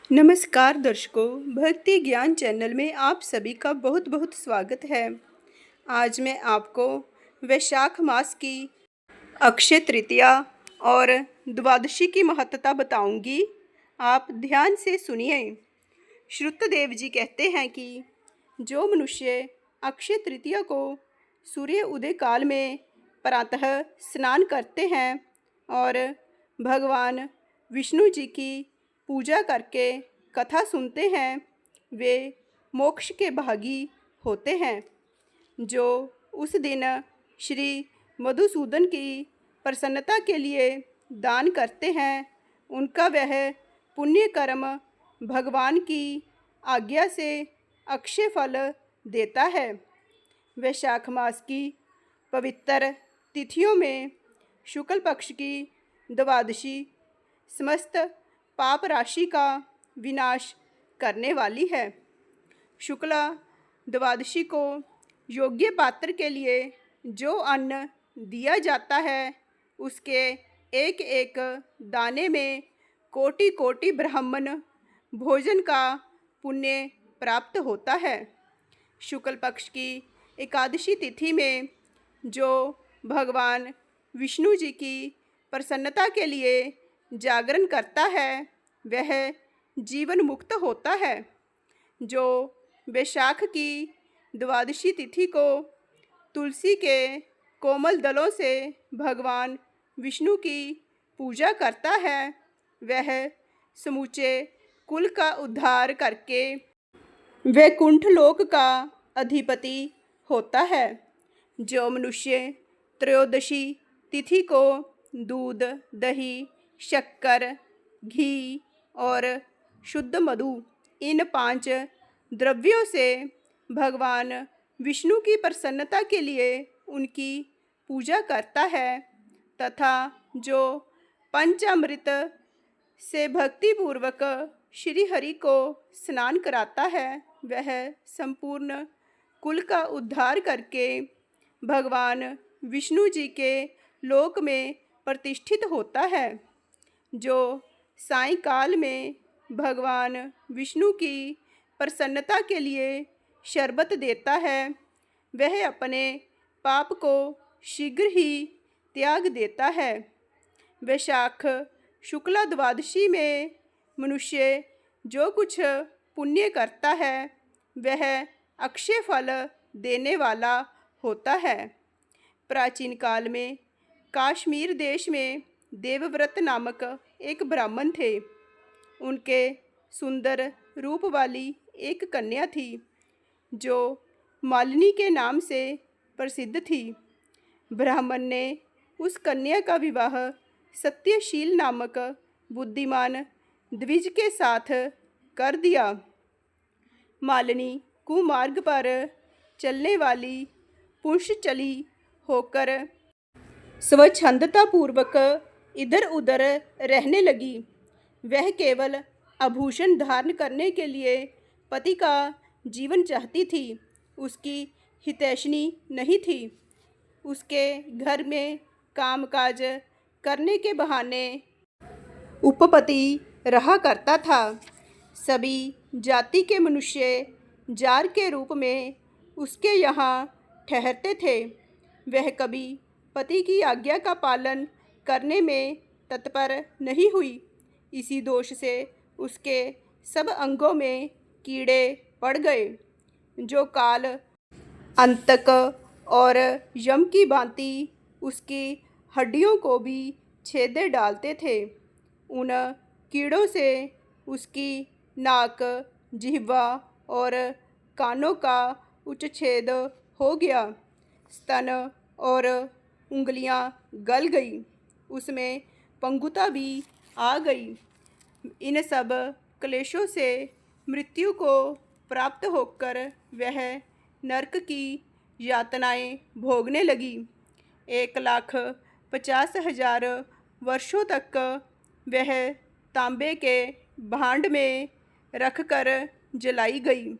नमस्कार दर्शकों, भक्ति ज्ञान चैनल में आप सभी का बहुत बहुत स्वागत है। आज मैं आपको वैशाख मास की अक्षय तृतीया और द्वादशी की महत्ता बताऊंगी। आप ध्यान से सुनिए। श्रुतदेव जी कहते हैं कि जो मनुष्य अक्षय तृतीया को सूर्य उदय काल में प्रातः स्नान करते हैं और भगवान विष्णु जी की पूजा करके कथा सुनते हैं, वे मोक्ष के भागी होते हैं। जो उस दिन श्री मधुसूदन की प्रसन्नता के लिए दान करते हैं, उनका वह पुण्य कर्म भगवान की आज्ञा से अक्षय फल देता है। वैशाख मास की पवित्र तिथियों में शुक्ल पक्ष की द्वादशी समस्त पाप राशि का विनाश करने वाली है। शुक्ला द्वादशी को योग्य पात्र के लिए जो अन्न दिया जाता है, उसके एक एक दाने में कोटि कोटि ब्राह्मण भोजन का पुण्य प्राप्त होता है। शुक्ल पक्ष की एकादशी तिथि में जो भगवान विष्णु जी की प्रसन्नता के लिए जागरण करता है, वह जीवन मुक्त होता है। जो वैशाख की द्वादशी तिथि को तुलसी के कोमल दलों से भगवान विष्णु की पूजा करता है, वह समूचे कुल का उद्धार करके वैकुंठ लोक का अधिपति होता है। जो मनुष्य त्रयोदशी तिथि को दूध, दही, शक्कर, घी और शुद्ध मधु, इन 5 द्रव्यों से भगवान विष्णु की प्रसन्नता के लिए उनकी पूजा करता है, तथा जो पंचामृत से भक्तिपूर्वक श्री हरि को स्नान कराता है, वह संपूर्ण कुल का उद्धार करके भगवान विष्णु जी के लोक में प्रतिष्ठित होता है। जो सायंकाल में भगवान विष्णु की प्रसन्नता के लिए शरबत देता है, वह अपने पाप को शीघ्र ही त्याग देता है। वैशाख शुक्ला द्वादशी में मनुष्य जो कुछ पुण्य करता है, वह अक्षय फल देने वाला होता है। प्राचीन काल में कश्मीर देश में देवव्रत नामक एक ब्राह्मण थे। उनके सुंदर रूप वाली एक कन्या थी, जो मालिनी के नाम से प्रसिद्ध थी। ब्राह्मण ने उस कन्या का विवाह सत्यशील नामक बुद्धिमान द्विज के साथ कर दिया। मालिनी कुमार्ग पर चलने वाली पुंसचली होकर स्वच्छंदता पूर्वक इधर उधर रहने लगी। वह केवल आभूषण धारण करने के लिए पति का जीवन चाहती थी, उसकी हितैषणी नहीं थी। उसके घर में कामकाज करने के बहाने उपपति रहा करता था। सभी जाति के मनुष्य जार के रूप में उसके यहाँ ठहरते थे। वह कभी पति की आज्ञा का पालन करने में तत्पर नहीं हुई। इसी दोष से उसके सब अंगों में कीड़े पड़ गए, जो काल अंतक और यम की भांति उसकी हड्डियों को भी छेदे डालते थे। उन कीड़ों से उसकी नाक, जिह्वा और कानों का उच्छेद हो गया। स्तन और उंगलियां गल गई, उसमें पंगुता भी आ गई। इन सब क्लेशों से मृत्यु को प्राप्त होकर वह नरक की यातनाएं भोगने लगी। 1,50,000 वर्षों तक वह तांबे के भांड में रखकर जलाई गई।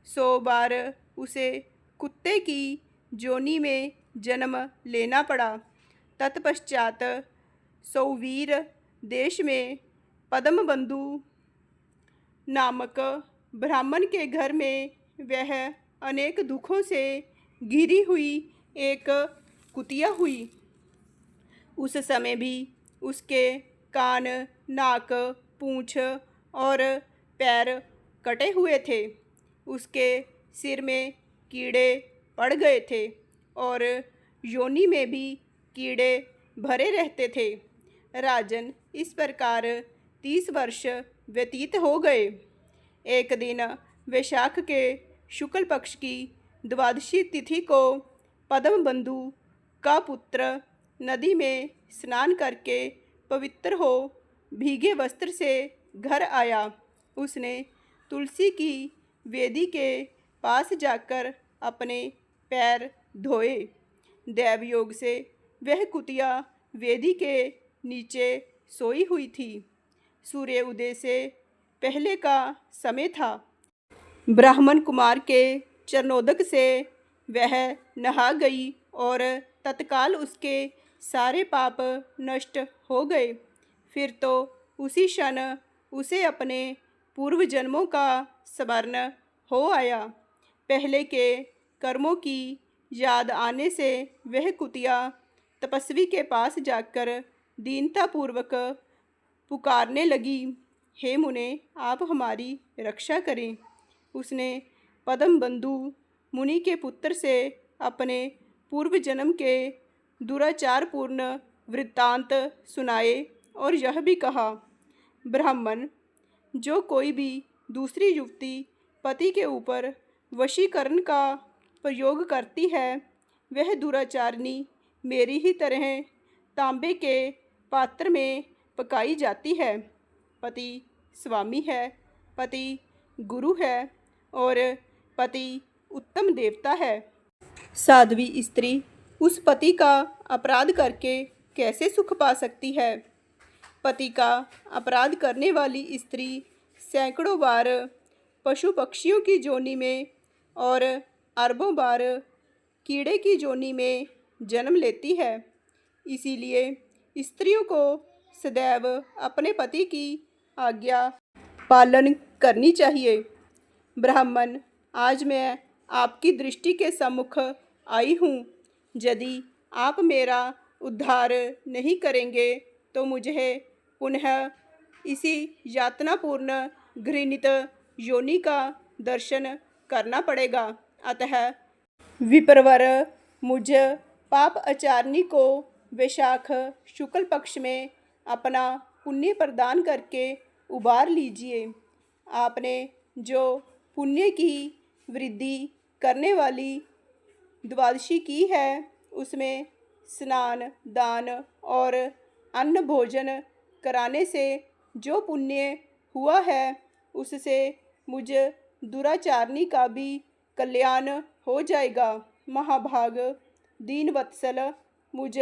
100 बार उसे कुत्ते की जोनी में जन्म लेना पड़ा। तत्पश्चात सौवीर देश में पद्मबंधु नामक ब्राह्मण के घर में वह अनेक दुखों से घिरी हुई एक कुतिया हुई। उस समय भी उसके कान, नाक, पूंछ और पैर कटे हुए थे। उसके सिर में कीड़े पड़ गए थे और योनि में भी कीड़े भरे रहते थे। राजन, इस प्रकार 30 वर्ष व्यतीत हो गए। एक दिन वैशाख के शुक्ल पक्ष की द्वादशी तिथि को पद्मबंधु का पुत्र नदी में स्नान करके पवित्र हो भीगे वस्त्र से घर आया। उसने तुलसी की वेदी के पास जाकर अपने पैर धोए। दैवयोग से वह कुतिया वेदी के नीचे सोई हुई थी। सूर्य उदय से पहले का समय था। ब्राह्मण कुमार के चरणोदक से वह नहा गई और तत्काल उसके सारे पाप नष्ट हो गए। फिर तो उसी क्षण उसे अपने पूर्व जन्मों का स्मरण हो आया। पहले के कर्मों की याद आने से वह कुतिया तपस्वी के पास जाकर दीनतापूर्वक पुकारने लगी, हे मुने, आप हमारी रक्षा करें। उसने पद्मबंधु मुनि के पुत्र से अपने पूर्व जन्म के दुराचारपूर्ण वृत्तांत सुनाए और यह भी कहा, ब्राह्मण, जो कोई भी दूसरी युवती पति के ऊपर वशीकरण का प्रयोग करती है, वह दुराचारिणी मेरी ही तरह तांबे के पात्र में पकाई जाती है। पति स्वामी है, पति गुरु है और पति उत्तम देवता है। साध्वी स्त्री उस पति का अपराध करके कैसे सुख पा सकती है? पति का अपराध करने वाली स्त्री सैकड़ों बार पशु पक्षियों की जोनी में और अरबों बार कीड़े की जोनी में जन्म लेती है। इसीलिए स्त्रियों को सदैव अपने पति की आज्ञा पालन करनी चाहिए। ब्राह्मण, आज मैं आपकी दृष्टि के सम्मुख आई हूँ। यदि आप मेरा उद्धार नहीं करेंगे तो मुझे पुनः इसी यातनापूर्ण घृणित योनि का दर्शन करना पड़ेगा। अतः विप्रवर मुझ पाप आचारणी को वैशाख शुक्ल पक्ष में अपना पुण्य प्रदान करके उबार लीजिए। आपने जो पुण्य की वृद्धि करने वाली द्वादशी की है, उसमें स्नान, दान और अन्न भोजन कराने से जो पुण्य हुआ है, उससे मुझ दुराचारणी का भी कल्याण हो जाएगा। महाभाग, दीनवत्सल, मुझ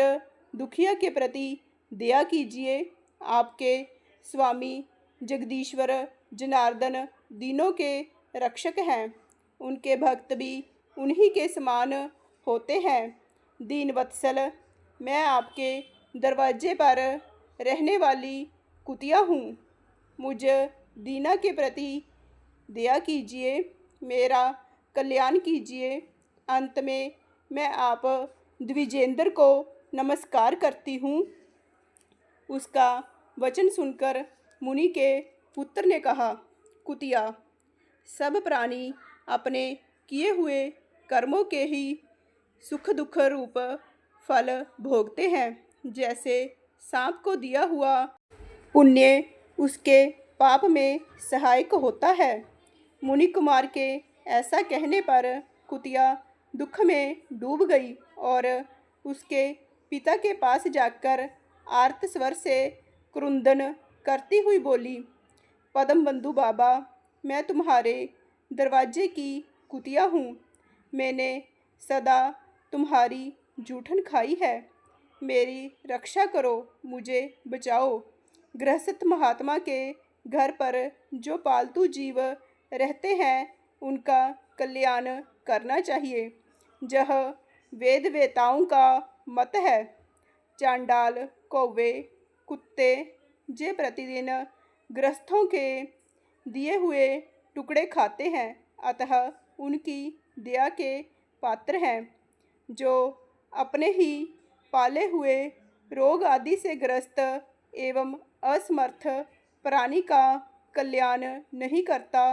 दुखिया के प्रति दया कीजिए। आपके स्वामी जगदीश्वर जनार्दन दीनों के रक्षक हैं। उनके भक्त भी उन्हीं के समान होते हैं। दीनवत्सल, मैं आपके दरवाजे पर रहने वाली कुतिया हूँ। मुझ दीना के प्रति दया कीजिए, मेरा कल्याण कीजिए। अंत में मैं आप द्विजेंद्र को नमस्कार करती हूँ। उसका वचन सुनकर मुनि के पुत्र ने कहा, कुतिया, सब प्राणी अपने किए हुए कर्मों के ही सुख दुख रूप फल भोगते हैं। जैसे सांप को दिया हुआ पुण्य उसके पाप में सहायक होता है। मुनि कुमार के ऐसा कहने पर कुतिया दुख में डूब गई और उसके पिता के पास जाकर आर्त स्वर से क्रुंदन करती हुई बोली, पद्मबंधु बाबा, मैं तुम्हारे दरवाजे की कुतिया हूँ। मैंने सदा तुम्हारी जूठन खाई है। मेरी रक्षा करो, मुझे बचाओ। गृहस्थ महात्मा के घर पर जो पालतू जीव रहते हैं, उनका कल्याण करना चाहिए। यह वेद वेताओं का मत है। चांडाल, कौवे, कुत्ते जे प्रतिदिन गृहस्थों के दिए हुए टुकड़े खाते हैं, अतः उनकी दया के पात्र हैं। जो अपने ही पाले हुए रोग आदि से ग्रस्त एवं असमर्थ प्राणी का कल्याण नहीं करता,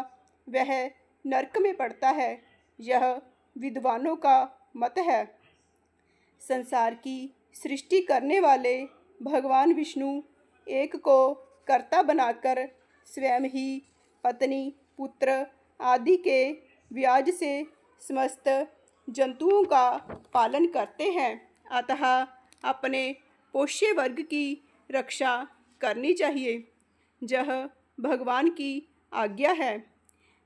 वह नरक में पड़ता है। यह विद्वानों का मत है। संसार की सृष्टि करने वाले भगवान विष्णु एक को कर्ता बनाकर स्वयं ही पत्नी, पुत्र आदि के व्याज से समस्त जंतुओं का पालन करते हैं, अतः अपने पोष्य वर्ग की रक्षा करनी चाहिए। यह भगवान की आज्ञा है।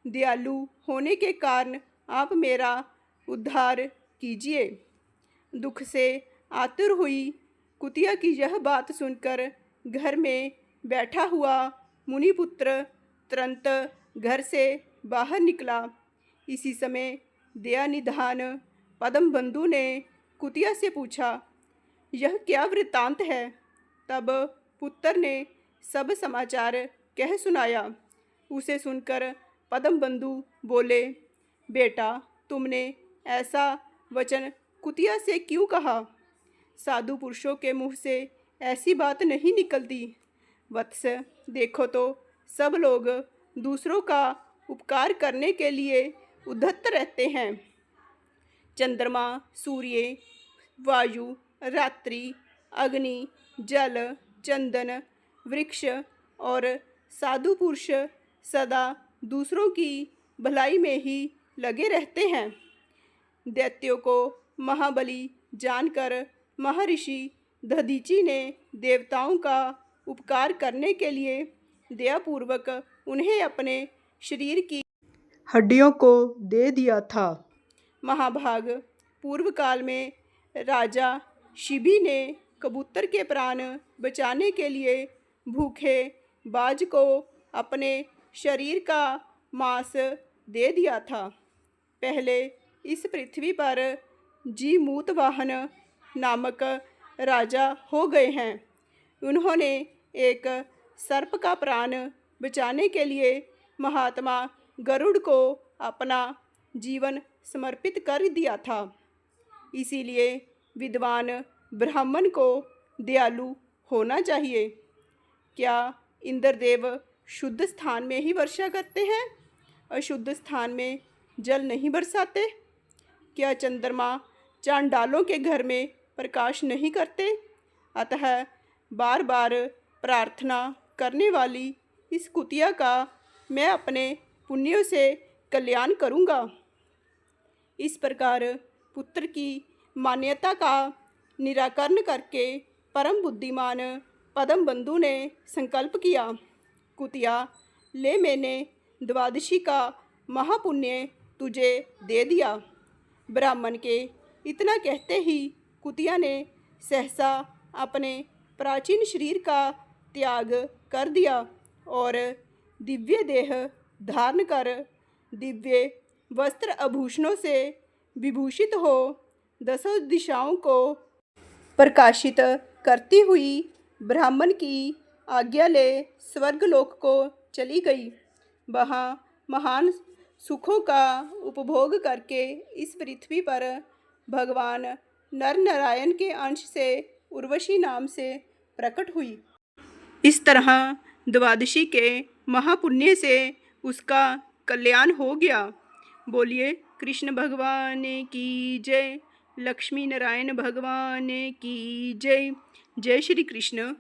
दयालु होने के कारण आप मेरा उद्धार कीजिए। दुख से आतुर हुई कुतिया की यह बात सुनकर घर में बैठा हुआ मुनिपुत्र तुरंत घर से बाहर निकला। इसी समय दयानिधान पद्मबंधु ने कुतिया से पूछा, यह क्या वृत्तांत है? तब पुत्र ने सब समाचार कह सुनाया। उसे सुनकर पद्मबंधु बोले, बेटा, तुमने ऐसा वचन कुतिया से क्यों कहा? साधु पुरुषों के मुँह से ऐसी बात नहीं निकलती। वत्स, देखो तो सब लोग दूसरों का उपकार करने के लिए उद्यत रहते हैं। चंद्रमा, सूर्य, वायु, रात्रि, अग्नि, जल, चंदन, वृक्ष और साधु पुरुष सदा दूसरों की भलाई में ही लगे रहते हैं। दैत्यों को महाबली जानकर महर्षि दधीचि ने देवताओं का उपकार करने के लिए दयापूर्वक उन्हें अपने शरीर की हड्डियों को दे दिया था। महाभाग, पूर्व काल में राजा शिबी ने कबूतर के प्राण बचाने के लिए भूखे बाज को अपने शरीर का मांस दे दिया था। पहले इस पृथ्वी पर जीमूतवाहन नामक राजा हो गए हैं। उन्होंने एक सर्प का प्राण बचाने के लिए महात्मा गरुड़ को अपना जीवन समर्पित कर दिया था। इसीलिए विद्वान ब्राह्मण को दयालु होना चाहिए। क्या इंद्रदेव शुद्ध स्थान में ही वर्षा करते हैं, अशुद्ध स्थान में जल नहीं बरसाते? क्या चंद्रमा चांडालों के घर में प्रकाश नहीं करते? अतः बार बार प्रार्थना करने वाली इस कुतिया का मैं अपने पुण्यों से कल्याण करूँगा। इस प्रकार पुत्र की मान्यता का निराकरण करके परम बुद्धिमान पद्मबंधु ने संकल्प किया, कुतिया, ले, मैंने द्वादशी का महापुण्य तुझे दे दिया। ब्राह्मण के इतना कहते ही कुतिया ने सहसा अपने प्राचीन शरीर का त्याग कर दिया और दिव्य देह धारण कर दिव्य वस्त्र आभूषणों से विभूषित हो दसों दिशाओं को प्रकाशित करती हुई ब्राह्मण की आज्ञा ले स्वर्गलोक को चली गई। वहाँ महान सुखों का उपभोग करके इस पृथ्वी पर भगवान नर नारायण के अंश से उर्वशी नाम से प्रकट हुई। इस तरह द्वादशी के महापुण्य से उसका कल्याण हो गया। बोलिए कृष्ण भगवान की जय, लक्ष्मी नारायण भगवान की जय। जय श्री कृष्ण।